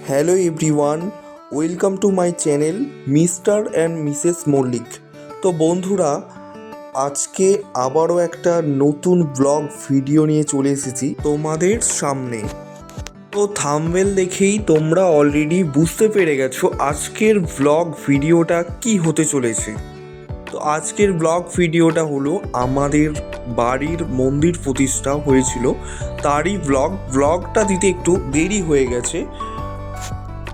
Hello everyone, welcome to my channel Mr and Mrs Mallick. তো বন্ধুরা, আজকে আবারও একটা নতুন ব্লগ ভিডিও নিয়ে চলে এসেছি তোমাদের সামনে। তো থাম্বনেল দেখেই তোমরা অলরেডি বুঝতে পেরে গেছো আজকের ব্লগ ভিডিওটা কি হতে চলেছে। তো আজকের ব্লগ ভিডিওটা হলো আমাদের বাড়ির মন্দির প্রতিষ্ঠা হয়েছিল তারই ব্লগটা দিতে একটু দেরি হয়ে গেছে।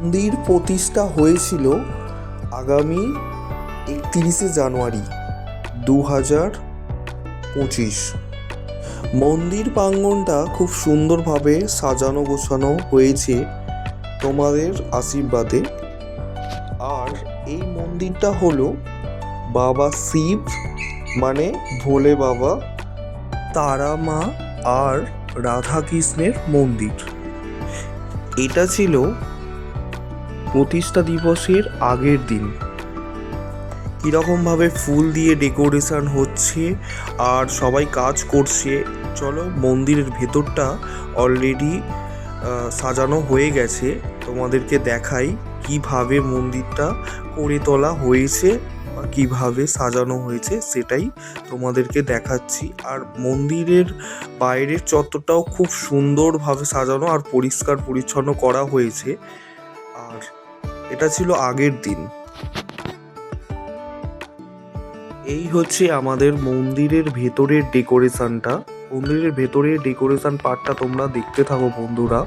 মন্দির প্রতিষ্ঠা হয়েছিল আগামী 31শে জানুয়ারি 2025। মন্দির প্রাঙ্গণটা খুব সুন্দরভাবে সাজানো গোছানো হয়েছে তোমাদের আশীর্বাদে। আর এই মন্দিরটা হলো বাবা শিব মানে ভোলে বাবা, তারা মা আর রাধাকৃষ্ণের মন্দির। এটা ছিল প্রতিষ্ঠা দিবসের আগের দিন। কীরকমভাবে ফুল দিয়ে ডেকোরেশন হচ্ছে আর সবাই কাজ করছে, চলো মন্দিরের ভেতরটা অলরেডি সাজানো হয়ে গেছে, তোমাদেরকে দেখাই কিভাবে মন্দিরটা করে তোলা হয়েছে বা কীভাবে সাজানো হয়েছে সেটাই তোমাদেরকে দেখাচ্ছি। আর মন্দিরের বাইরের চত্বরটাও খুব সুন্দরভাবে সাজানো আর পরিষ্কার পরিচ্ছন্ন করা হয়েছে। আর এটা ছিল আগের দিন। এই হচ্ছে আমাদের মন্দিরের ভেতরের ডেকোরেশনটা। মন্দিরের ভেতরের ডেকোরেশন পার্টটা তোমরা দেখতে থাকো বন্ধুরা।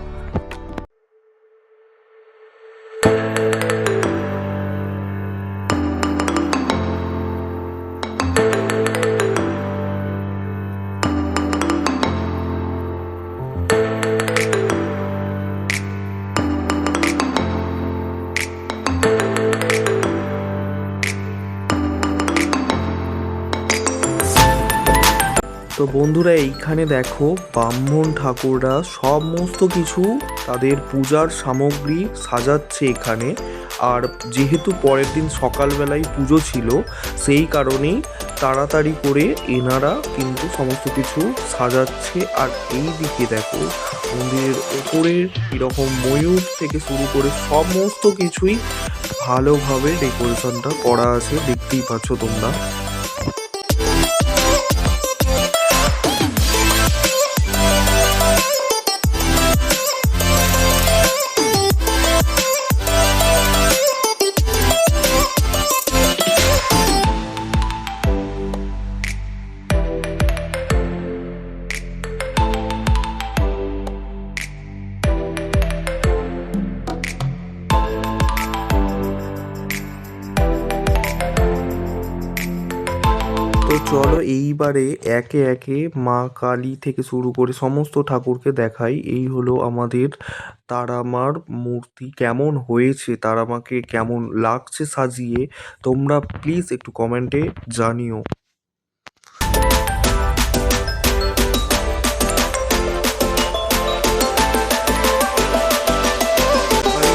তো বন্ধুরা, এইখানে দেখো ব্রাহ্মণ ঠাকুররা সমস্ত কিছু তাদের পূজার সামগ্রী সাজাচ্ছে এখানে। আর যেহেতু পরের দিন সকালবেলায় পুজো ছিল, সেই কারণেই তাড়াতাড়ি করে এনারা কিন্তু সমস্ত কিছু সাজাচ্ছে। আর এই দিকে দেখো মন্দিরের ওপরে এরকম ময়ূর থেকে শুরু করে সমস্ত কিছুই ভালোভাবে ডেকোরেশনটা করা আছে, দেখতেই পাচ্ছ তোমরা। তো চলো এইবারে একে একে মা কালী থেকে শুরু করে সমস্ত ঠাকুরকে দেখাই। এই হলো আমাদের তারা মার মূর্তি। কেমন হয়েছে, তারা মাকে কেমন লাগছে সাজিয়ে, তোমরা প্লিজ একটু কমেন্টে জানিও।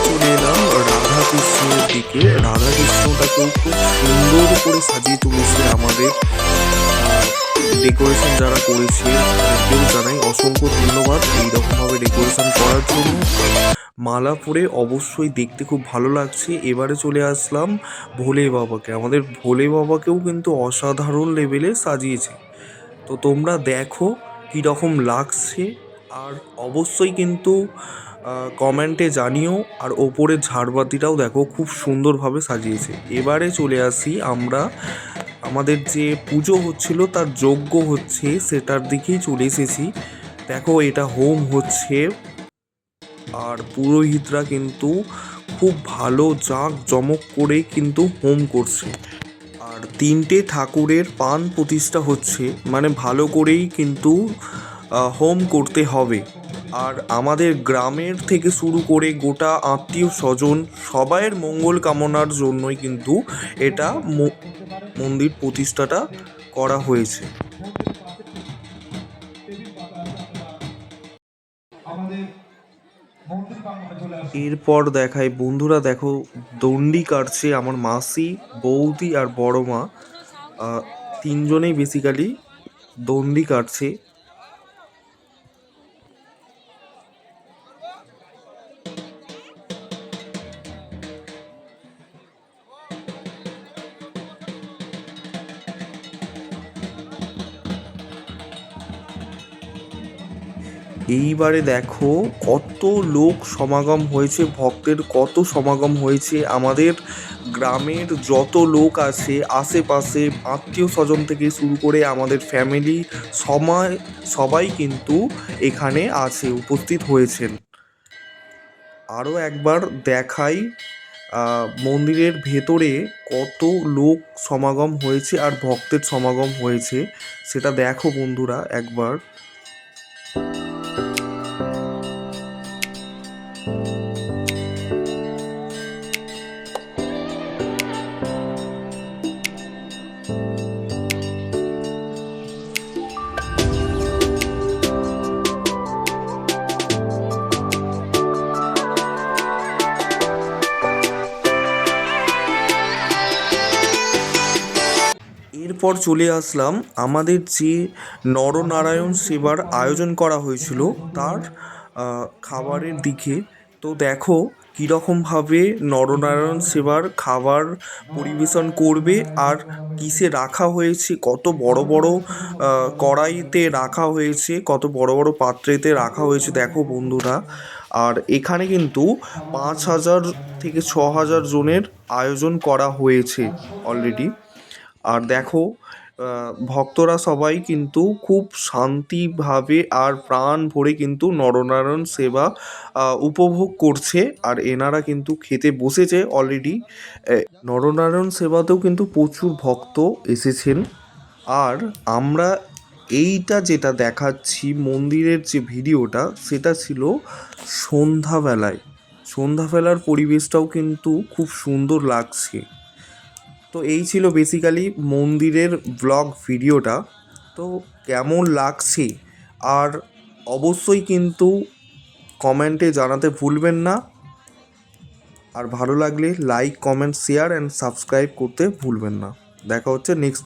চলে এলাম রাধাকৃষ্ণের দিকে। রাধাকৃষ্ণটাকেও খুব সুন্দর করে সাজিয়ে তুলেছে আমাদের ডেকোরেশন যারা করেছে তাদেরকেও জানাই অসংখ্য ধন্যবাদ এইরকমভাবে ডেকোরেশন করার জন্য। মালা পরে অবশ্যই দেখতে খুব ভালো লাগছে। এবারে চলে আসলাম ভোলে বাবাকে। আমাদের ভোলে বাবাকেও কিন্তু অসাধারণ লেভেলে সাজিয়েছে। তো তোমরা দেখো কীরকম লাগছে আর অবশ্যই কিন্তু কমেন্টে জানিও। আর ওপরের ঝাড়বাতিটাও দেখো খুব সুন্দরভাবে সাজিয়েছে। এবারে চলে আসি আমরা আমাদের যে পুজো হচ্ছিল তার যজ্ঞ হচ্ছে সেটার দিকেই চলে এসেছি। দেখো এটা হোম হচ্ছে আর পুরোহিতরা কিন্তু খুব ভালো জাঁকজমক করে কিন্তু হোম করছে। আর 3টে ঠাকুরের পান প্রতিষ্ঠা হচ্ছে, মানে ভালো করেই কিন্তু হোম করতে হবে। আর আমাদের গ্রামের থেকে শুরু করে গোটা আত্মীয় স্বজন সবাইয়ের মঙ্গল কামনার জন্যই কিন্তু এটা মন্দির প্রতিষ্ঠাটা করা হয়েছে। এরপর দেখাই বন্ধুরা, দেখো দণ্ডি কাটছে আমার মাসি, বৌদি আর বড় মা। তিনজনেই বেসিক্যালি দণ্ডি কাটছে। এইবারে দেখো কত লোক সমাগম হয়েছে, ভক্তের কত সমাগম হয়েছে। আমাদের গ্রামের যত লোক আছে, আশেপাশে আত্মীয় স্বজন থেকে শুরু করে আমাদের ফ্যামিলি সবাই কিন্তু এখানে আছে, উপস্থিত হয়েছেন। আরও একবার দেখাই মন্দিরের ভেতরে কত লোক সমাগম হয়েছে আর ভক্তের সমাগম হয়েছে, সেটা দেখো বন্ধুরা একবার। এরপর চলে আসলাম আমাদের যে নরনারায়ণ সেবার আয়োজন করা হয়েছিল তার খাবারের দিকে। তো দেখো কীরকমভাবে নরনারায়ণ সেবার খাবার পরিবেশন করবে আর কিসে রাখা হয়েছে, কত বড় বড় কড়াইতে রাখা হয়েছে, কত বড় বড় পাত্রেতে রাখা হয়েছে দেখো বন্ধুরা। আর এখানে কিন্তু 5,000 থেকে 6,000 জনের আয়োজন করা হয়েছে অলরেডি। আর দেখো ভক্তরা সবাই কিন্তু খুব শান্তিভাবে আর প্রাণ ভরে কিন্তু নরনারায়ণ সেবা উপভোগ করছে। আর এনারা কিন্তু খেতে বসেছে অলরেডি। নরনারায়ণ সেবাতেও কিন্তু প্রচুর ভক্ত এসেছেন। আর আমরা এইটা যেটা দেখাচ্ছি মন্দিরের যে ভিডিওটা, সেটা ছিল সন্ধ্যাবেলার পরিবেশটাও কিন্তু খুব সুন্দর লাগছে। তো এই ছিল বেসিক্যালি মন্দিরের ব্লগ ভিডিওটা। তো কেমন লাগছে আর অবশ্যই কিন্তু কমেন্টে জানাতে ভুলবেন না। আর ভালো লাগলে like, comment, share and subscribe করতে ভুলবেন না। দেখা হচ্ছে নেক্সট